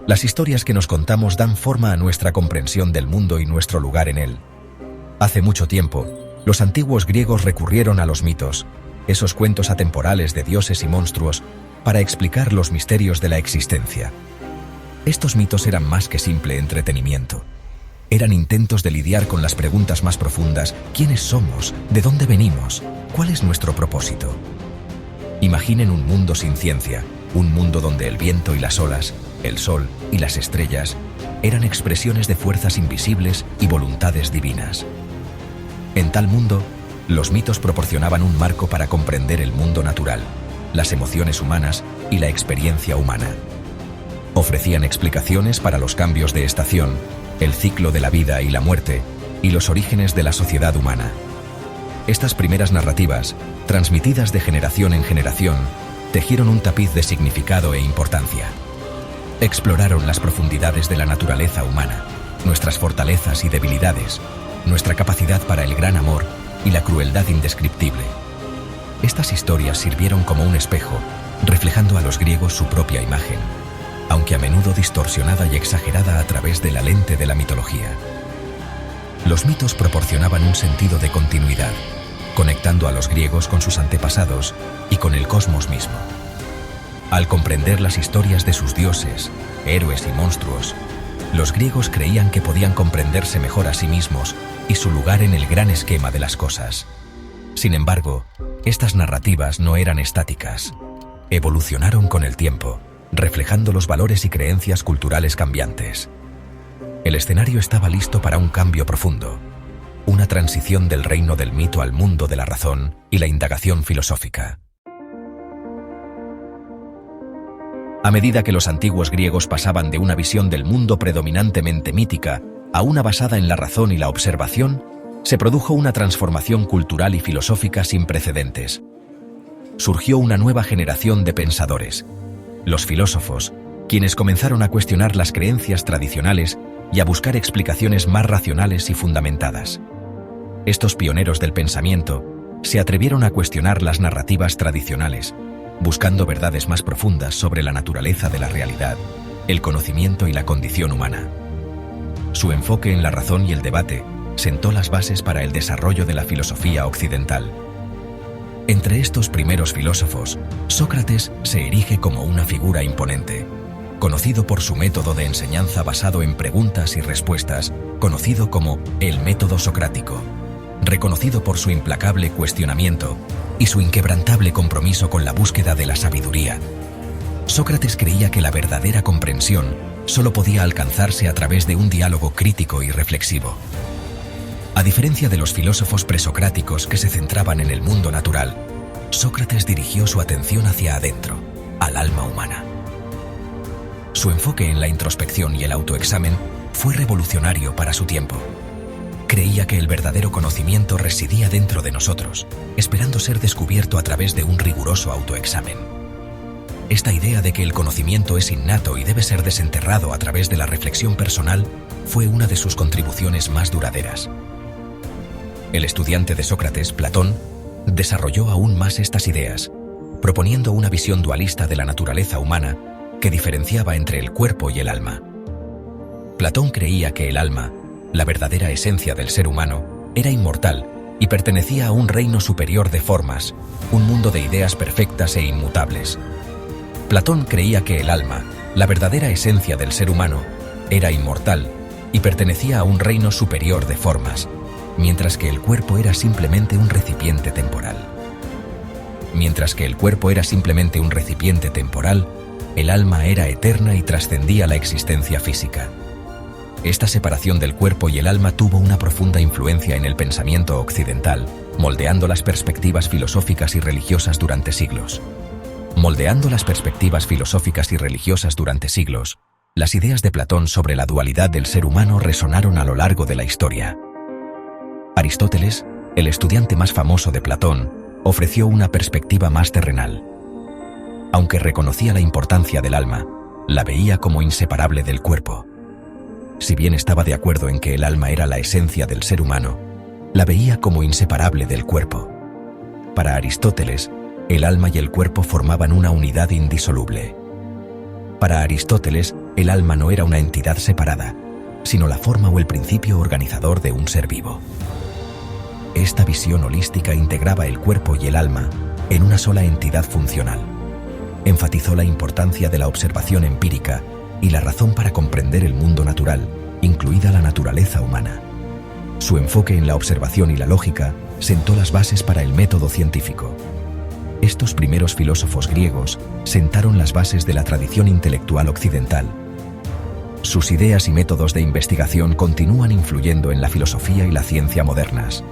Las historias que nos contamos dan forma a nuestra comprensión del mundo y nuestro lugar en él. Hace mucho tiempo, los antiguos griegos recurrieron a los mitos, esos cuentos atemporales de dioses y monstruos, para explicar los misterios de la existencia. Estos mitos eran más que simple entretenimiento. Eran intentos de lidiar con las preguntas más profundas: ¿quiénes somos? ¿De dónde venimos? ¿Cuál es nuestro propósito? Imaginen un mundo sin ciencia, un mundo donde el viento y las olas, el sol y las estrellas eran expresiones de fuerzas invisibles y voluntades divinas. En tal mundo, los mitos proporcionaban un marco para comprender el mundo natural, las emociones humanas y la experiencia humana. Ofrecían explicaciones para los cambios de estación, el ciclo de la vida y la muerte, y los orígenes de la sociedad humana. Estas primeras narrativas, transmitidas de generación en generación, tejieron un tapiz de significado e importancia. Exploraron las profundidades de la naturaleza humana, nuestras fortalezas y debilidades, nuestra capacidad para el gran amor y la crueldad indescriptible. Estas historias sirvieron como un espejo, reflejando a los griegos su propia imagen, aunque a menudo distorsionada y exagerada a través de la lente de la mitología. Los mitos proporcionaban un sentido de continuidad, conectando a los griegos con sus antepasados y con el cosmos mismo. Al comprender las historias de sus dioses, héroes y monstruos, los griegos creían que podían comprenderse mejor a sí mismos y su lugar en el gran esquema de las cosas. Sin embargo, estas narrativas no eran estáticas. Evolucionaron con el tiempo, reflejando los valores y creencias culturales cambiantes. El escenario estaba listo para un cambio profundo, una transición del reino del mito al mundo de la razón y la indagación filosófica. A medida que los antiguos griegos pasaban de una visión del mundo predominantemente mítica a una basada en la razón y la observación, se produjo una transformación cultural y filosófica sin precedentes. Surgió una nueva generación de pensadores, los filósofos, quienes comenzaron a cuestionar las creencias tradicionales y a buscar explicaciones más racionales y fundamentadas. Estos pioneros del pensamiento se atrevieron a cuestionar las narrativas tradicionales, buscando verdades más profundas sobre la naturaleza de la realidad, el conocimiento y la condición humana. Su enfoque en la razón y el debate sentó las bases para el desarrollo de la filosofía occidental. Entre estos primeros filósofos, Sócrates se erige como una figura imponente, conocido por su método de enseñanza basado en preguntas y respuestas, conocido como el método socrático, reconocido por su implacable cuestionamiento y su inquebrantable compromiso con la búsqueda de la sabiduría. Sócrates creía que la verdadera comprensión solo podía alcanzarse a través de un diálogo crítico y reflexivo. A diferencia de los filósofos presocráticos que se centraban en el mundo natural, Sócrates dirigió su atención hacia adentro, al alma humana. Su enfoque en la introspección y el autoexamen fue revolucionario para su tiempo. Creía que el verdadero conocimiento residía dentro de nosotros, esperando ser descubierto a través de un riguroso autoexamen. Esta idea de que el conocimiento es innato y debe ser desenterrado a través de la reflexión personal fue una de sus contribuciones más duraderas. El estudiante de Sócrates, Platón, desarrolló aún más estas ideas, proponiendo una visión dualista de la naturaleza humana que diferenciaba entre el cuerpo y el alma. Platón creía que el alma, la verdadera esencia del ser humano, era inmortal y pertenecía a un reino superior de formas, un mundo de ideas perfectas e inmutables. Platón creía que el alma, la verdadera esencia del ser humano, era inmortal y pertenecía a un reino superior de formas, mientras que el cuerpo era simplemente un recipiente temporal. Mientras que el cuerpo era simplemente un recipiente temporal, el alma era eterna y trascendía la existencia física. Esta separación del cuerpo y el alma tuvo una profunda influencia en el pensamiento occidental, moldeando las perspectivas filosóficas y religiosas durante siglos. Las ideas de Platón sobre la dualidad del ser humano resonaron a lo largo de la historia. Aristóteles, el estudiante más famoso de Platón, ofreció una perspectiva más terrenal. Aunque reconocía la importancia del alma, la veía como inseparable del cuerpo. Si bien estaba de acuerdo en que el alma era la esencia del ser humano, la veía como inseparable del cuerpo. Para Aristóteles, el alma y el cuerpo formaban una unidad indisoluble. Para Aristóteles, el alma no era una entidad separada, sino la forma o el principio organizador de un ser vivo. Esta visión holística integraba el cuerpo y el alma en una sola entidad funcional. Enfatizó la importancia de la observación empírica y la razón para comprender el mundo natural, incluida la naturaleza humana. Su enfoque en la observación y la lógica sentó las bases para el método científico. Estos primeros filósofos griegos sentaron las bases de la tradición intelectual occidental. Sus ideas y métodos de investigación continúan influyendo en la filosofía y la ciencia modernas.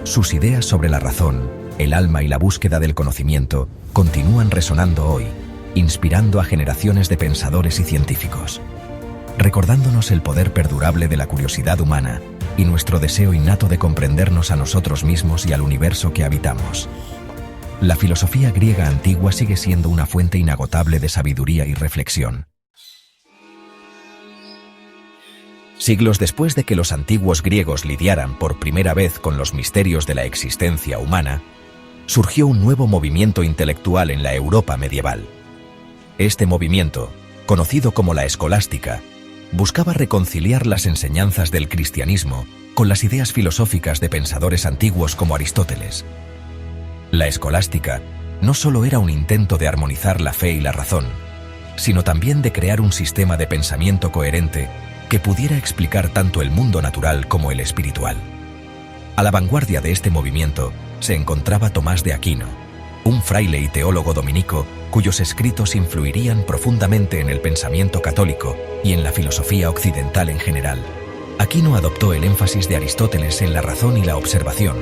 Sus ideas sobre la razón, el alma y la búsqueda del conocimiento continúan resonando hoy, inspirando a generaciones de pensadores y científicos, recordándonos el poder perdurable de la curiosidad humana y nuestro deseo innato de comprendernos a nosotros mismos y al universo que habitamos. La filosofía griega antigua sigue siendo una fuente inagotable de sabiduría y reflexión. Siglos después de que los antiguos griegos lidiaran por primera vez con los misterios de la existencia humana, surgió un nuevo movimiento intelectual en la Europa medieval. Este movimiento, conocido como la escolástica, buscaba reconciliar las enseñanzas del cristianismo con las ideas filosóficas de pensadores antiguos como Aristóteles. La escolástica no solo era un intento de armonizar la fe y la razón, sino también de crear un sistema de pensamiento coherente que pudiera explicar tanto el mundo natural como el espiritual. A la vanguardia de este movimiento se encontraba Tomás de Aquino, un fraile y teólogo dominico cuyos escritos influirían profundamente en el pensamiento católico y en la filosofía occidental en general. Aquino adoptó el énfasis de Aristóteles en la razón y la observación,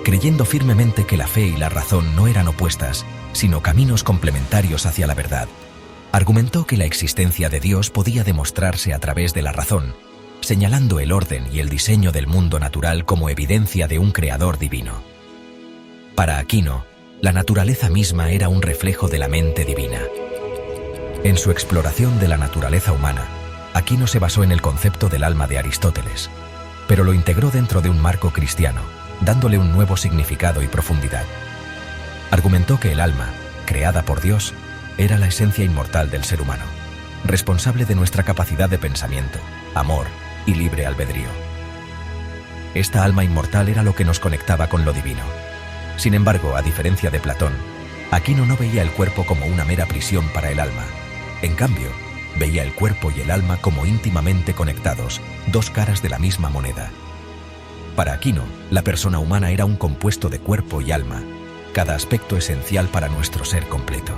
creyendo firmemente que la fe y la razón no eran opuestas, sino caminos complementarios hacia la verdad. Argumentó que la existencia de Dios podía demostrarse a través de la razón, señalando el orden y el diseño del mundo natural como evidencia de un creador divino. Para Aquino, la naturaleza misma era un reflejo de la mente divina. En su exploración de la naturaleza humana, Aquino se basó en el concepto del alma de Aristóteles, pero lo integró dentro de un marco cristiano, dándole un nuevo significado y profundidad. Argumentó que el alma, creada por Dios, era la esencia inmortal del ser humano, responsable de nuestra capacidad de pensamiento, amor y libre albedrío. Esta alma inmortal era lo que nos conectaba con lo divino. Sin embargo, a diferencia de Platón, Aquino no veía el cuerpo como una mera prisión para el alma. En cambio, veía el cuerpo y el alma como íntimamente conectados, dos caras de la misma moneda. Para Aquino, la persona humana era un compuesto de cuerpo y alma, cada aspecto esencial para nuestro ser completo.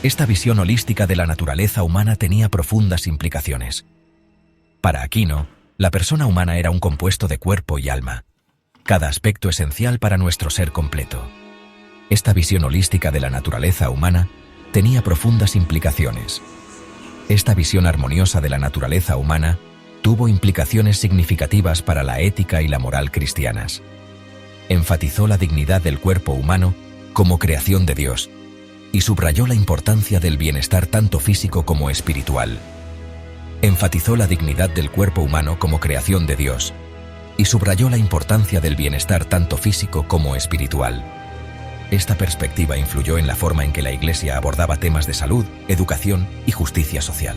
Esta visión holística de la naturaleza humana tenía profundas implicaciones. Para Aquino, la persona humana era un compuesto de cuerpo y alma, cada aspecto esencial para nuestro ser completo. Esta visión holística de la naturaleza humana tenía profundas implicaciones. Esta visión armoniosa de la naturaleza humana tuvo implicaciones significativas para la ética y la moral cristianas. Enfatizó la dignidad del cuerpo humano como creación de Dios y subrayó la importancia del bienestar tanto físico como espiritual. Enfatizó la dignidad del cuerpo humano como creación de Dios y subrayó la importancia del bienestar tanto físico como espiritual. Esta perspectiva influyó en la forma en que la Iglesia abordaba temas de salud, educación y justicia social.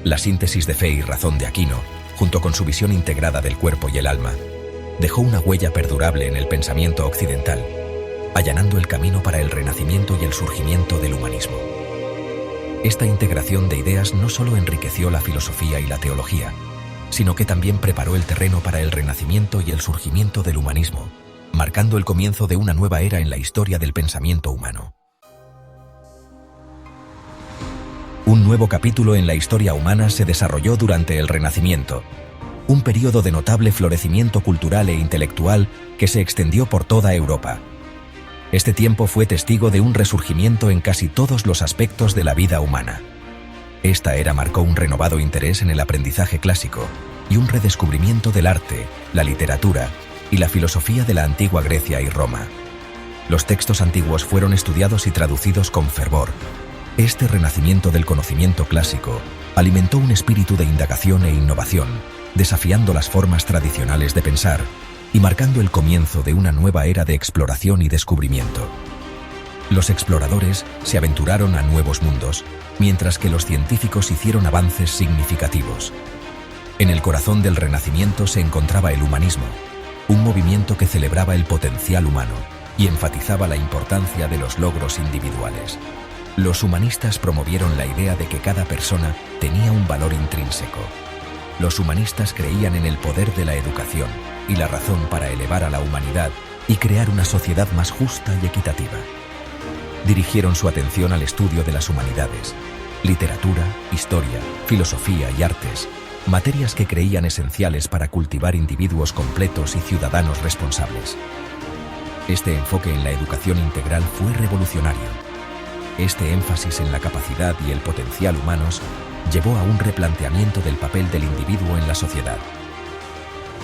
La síntesis de fe y razón de Aquino, junto con su visión integrada del cuerpo y el alma, dejó una huella perdurable en el pensamiento occidental, allanando el camino para el renacimiento y el surgimiento del humanismo. Esta integración de ideas no solo enriqueció la filosofía y la teología, sino que también preparó el terreno para el renacimiento y el surgimiento del humanismo, marcando el comienzo de una nueva era en la historia del pensamiento humano. Un nuevo capítulo en la historia humana se desarrolló durante el Renacimiento, un período de notable florecimiento cultural e intelectual que se extendió por toda Europa. Este tiempo fue testigo de un resurgimiento en casi todos los aspectos de la vida humana. Esta era marcó un renovado interés en el aprendizaje clásico y un redescubrimiento del arte, la literatura y la filosofía de la antigua Grecia y Roma. Los textos antiguos fueron estudiados y traducidos con fervor. Este renacimiento del conocimiento clásico alimentó un espíritu de indagación e innovación, desafiando las formas tradicionales de pensar y marcando el comienzo de una nueva era de exploración y descubrimiento. Los exploradores se aventuraron a nuevos mundos, mientras que los científicos hicieron avances significativos. En el corazón del Renacimiento se encontraba el humanismo, un movimiento que celebraba el potencial humano y enfatizaba la importancia de los logros individuales. Los humanistas promovieron la idea de que cada persona tenía un valor intrínseco. Los humanistas creían en el poder de la educación y la razón para elevar a la humanidad y crear una sociedad más justa y equitativa. Dirigieron su atención al estudio de las humanidades, literatura, historia, filosofía y artes, materias que creían esenciales para cultivar individuos completos y ciudadanos responsables. Este enfoque en la educación integral fue revolucionario. Este énfasis en la capacidad y el potencial humanos llevó a un replanteamiento del papel del individuo en la sociedad.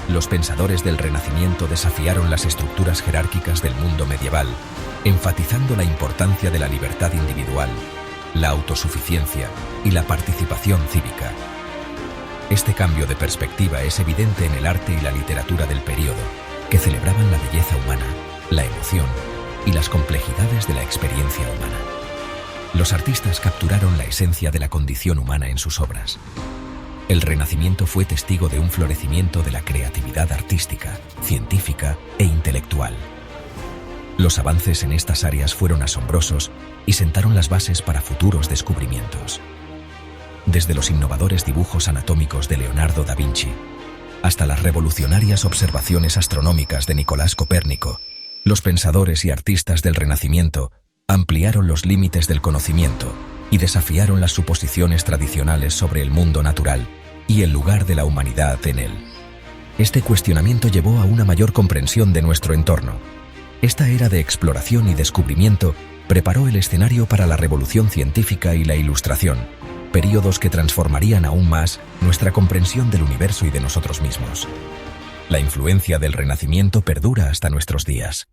Los pensadores del Renacimiento desafiaron las estructuras jerárquicas del mundo medieval, enfatizando la importancia de la libertad individual, la autosuficiencia y la participación cívica. Este cambio de perspectiva es evidente en el arte y la literatura del período, que celebraban la belleza humana, la emoción y las complejidades de la experiencia humana. Los artistas capturaron la esencia de la condición humana en sus obras. El Renacimiento fue testigo de un florecimiento de la creatividad artística, científica e intelectual. Los avances en estas áreas fueron asombrosos y sentaron las bases para futuros descubrimientos. Desde los innovadores dibujos anatómicos de Leonardo da Vinci hasta las revolucionarias observaciones astronómicas de Nicolás Copérnico, los pensadores y artistas del Renacimiento ampliaron los límites del conocimiento y desafiaron las suposiciones tradicionales sobre el mundo natural y el lugar de la humanidad en él. Este cuestionamiento llevó a una mayor comprensión de nuestro entorno. Esta era de exploración y descubrimiento preparó el escenario para la revolución científica y la Ilustración, períodos que transformarían aún más nuestra comprensión del universo y de nosotros mismos. La influencia del Renacimiento perdura hasta nuestros días.